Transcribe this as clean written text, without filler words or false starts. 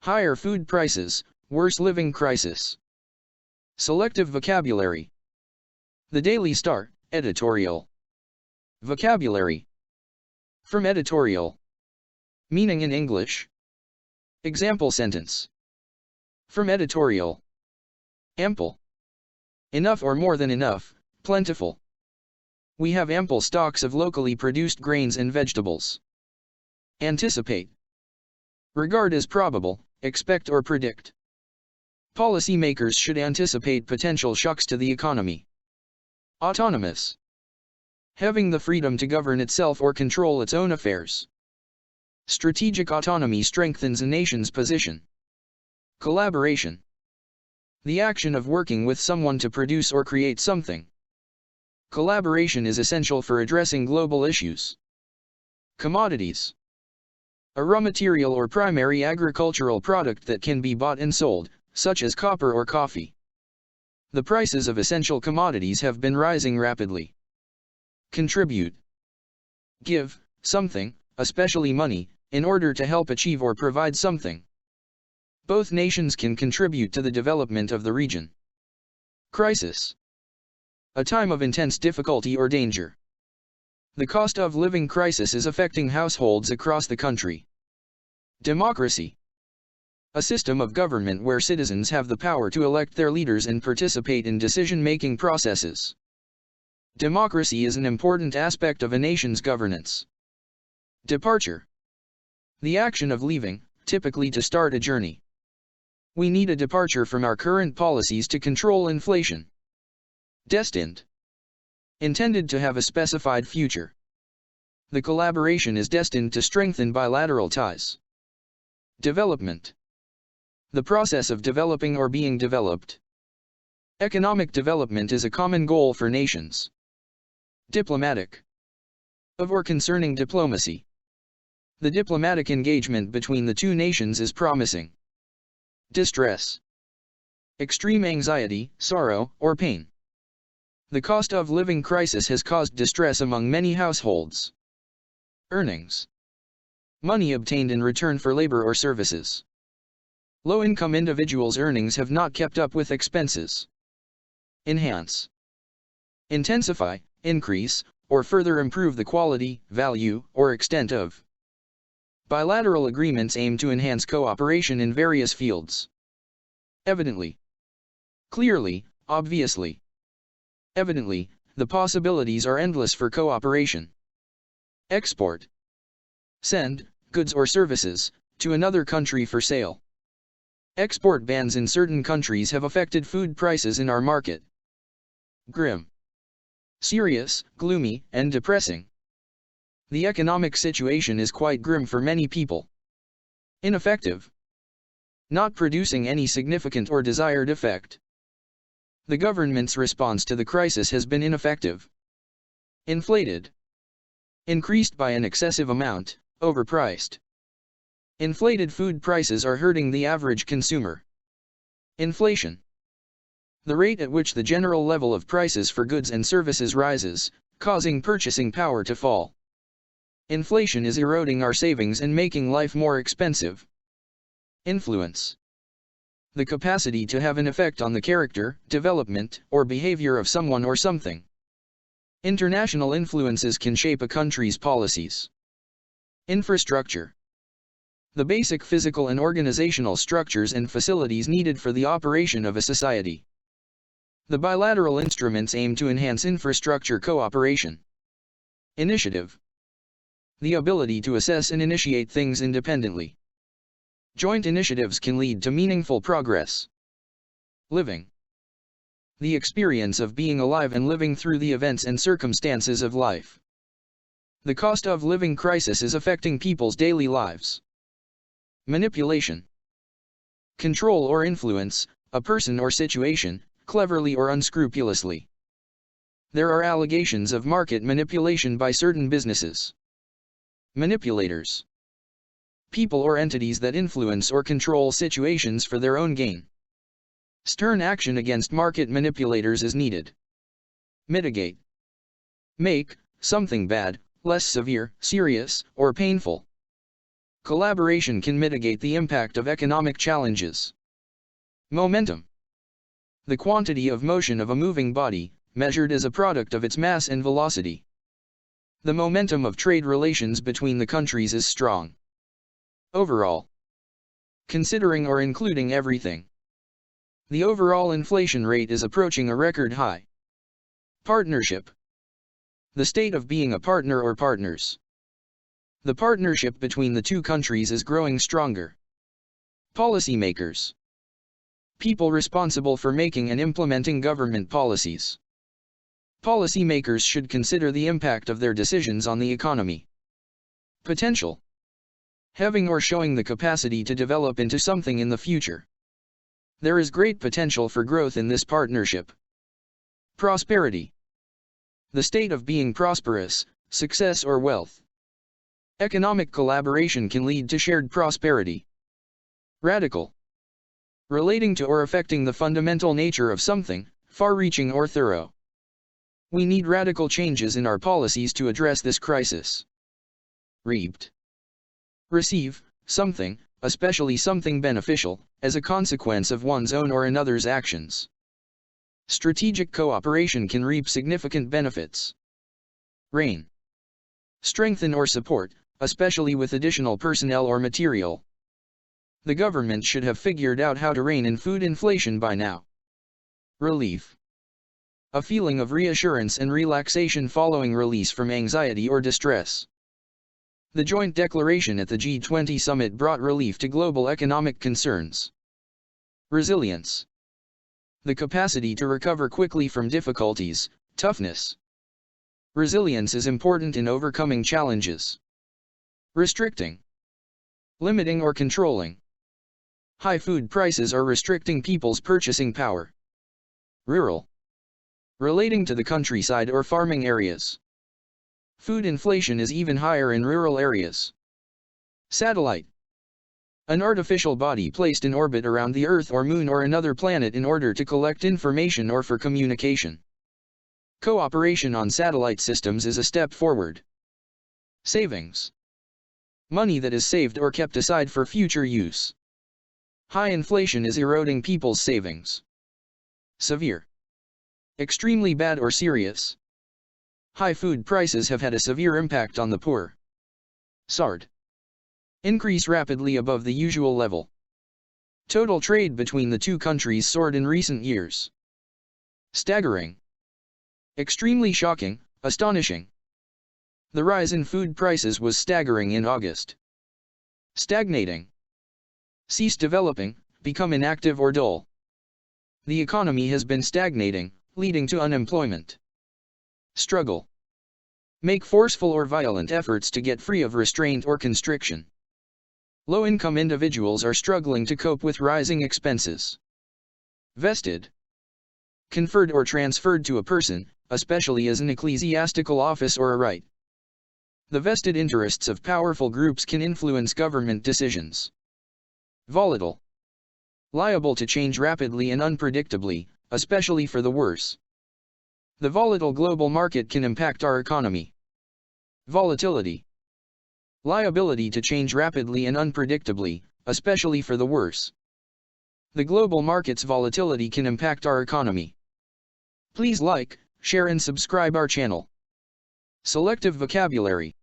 Higher food prices, worse living crisis. Selective vocabulary. The Daily Star, editorial. Vocabulary. From editorial. Meaning in English. Example sentence. From editorial. Ample. Enough or more than enough, plentiful. We have ample stocks of locally produced grains and vegetables. Anticipate. Regard as probable, expect or predict. Policymakers should anticipate potential shocks to the economy. Autonomous. Having the freedom to govern itself or control its own affairs. Strategic autonomy strengthens a nation's position. Collaboration. The action of working with someone to produce or create something. Collaboration is essential for addressing global issues. Commodities. A raw material or primary agricultural product that can be bought and sold, such as copper or coffee. The prices of essential commodities have been rising rapidly. Contribute. Give something, especially money, in order to help achieve or provide something. Both nations can contribute to the development of the region. Crisis. A time of intense difficulty or danger. The cost of living crisis is affecting households across the country. Democracy. A system of government where citizens have the power to elect their leaders and participate in decision-making processes. Democracy is an important aspect of a nation's governance. Departure. The action of leaving, typically to start a journey. We need a departure from our current policies to control inflation. Destined. Intended to have a specified future. The collaboration is destined to strengthen bilateral ties. Development. The process of developing or being developed. Economic development is a common goal for nations. Diplomatic. Of or concerning diplomacy. The diplomatic engagement between the two nations is promising. Distress. Extreme anxiety, sorrow, or pain. The cost of living crisis has caused distress among many households. Earnings. Money obtained in return for labor or services. Low-income individuals' earnings have not kept up with expenses. Enhance. Intensify, increase, or further improve the quality, value, or extent of. Bilateral agreements aim to enhance cooperation in various fields. Evidently. Clearly, obviously. Evidently, the possibilities are endless for cooperation. Export. Send, goods or services, to another country for sale. Export bans in certain countries have affected food prices in our market. Grim. Serious, gloomy, and depressing. The economic situation is quite grim for many people. Ineffective. Not producing any significant or desired effect. The government's response to the crisis has been ineffective. Inflated. Increased by an excessive amount, overpriced. Inflated food prices are hurting the average consumer. Inflation. The rate at which the general level of prices for goods and services rises, causing purchasing power to fall. Inflation is eroding our savings and making life more expensive. Influence. The capacity to have an effect on the character, development, or behavior of someone or something. International influences can shape a country's policies. Infrastructure. The basic physical and organizational structures and facilities needed for the operation of a society. The bilateral instruments aim to enhance infrastructure cooperation. Initiative. The ability to assess and initiate things independently. Joint initiatives can lead to meaningful progress. Living. The experience of being alive and living through the events and circumstances of life. The cost of living crisis is affecting people's daily lives. Manipulation. Control or influence a person or situation, cleverly or unscrupulously. There are allegations of market manipulation by certain businesses. Manipulators. People or entities that influence or control situations for their own gain. Stern action against market manipulators is needed. Mitigate. Make something bad less severe, serious, or painful. Collaboration can mitigate the impact of economic challenges. Momentum. The quantity of motion of a moving body, measured as a product of its mass and velocity. The momentum of trade relations between the countries is strong. Overall. Considering or including everything. The overall inflation rate is approaching a record high. Partnership. The state of being a partner or partners. The partnership between the two countries is growing stronger. Policymakers. People responsible for making and implementing government policies. Policymakers should consider the impact of their decisions on the economy. Potential. Having or showing the capacity to develop into something in the future. There is great potential for growth in this partnership. Prosperity. The state of being prosperous, success or wealth. Economic collaboration can lead to shared prosperity. Radical. Relating to or affecting the fundamental nature of something, far-reaching or thorough. We need radical changes in our policies to address this crisis. Reaped. Receive something, especially something beneficial, as a consequence of one's own or another's actions. Strategic cooperation can reap significant benefits. Rein. Strengthen or support, especially with additional personnel or material. The government should have figured out how to rein in food inflation by now. Relief. A feeling of reassurance and relaxation following release from anxiety or distress. The joint declaration at the G20 summit brought relief to global economic concerns. Resilience. The capacity to recover quickly from difficulties, toughness. Resilience is important in overcoming challenges. Restricting. Limiting or controlling. High food prices are restricting people's purchasing power. Rural. Relating to the countryside or farming areas. Food inflation is even higher in rural areas. Satellite. An artificial body placed in orbit around the Earth or Moon or another planet in order to collect information or for communication. Cooperation on satellite systems is a step forward. Savings. Money that is saved or kept aside for future use. High inflation is eroding people's savings. Severe. Extremely bad or serious. High food prices have had a severe impact on the poor. SARD. Increase rapidly above the usual level. Total trade between the two countries soared in recent years. Staggering. Extremely shocking, astonishing. The rise in food prices was staggering in August. Stagnating. Cease developing, become inactive or dull. The economy has been stagnating, leading to unemployment. Struggle. Make forceful or violent efforts to get free of restraint or constriction. Low-income individuals are struggling to cope with rising expenses. Vested. Conferred or transferred to a person, especially as an ecclesiastical office or a right. The vested interests of powerful groups can influence government decisions. Volatile. Liable to change rapidly and unpredictably, especially for the worse. The volatile global market can impact our economy. Volatility. Liability to change rapidly and unpredictably, especially for the worse. The global market's volatility can impact our economy. Please like, share and subscribe our channel. Selective vocabulary.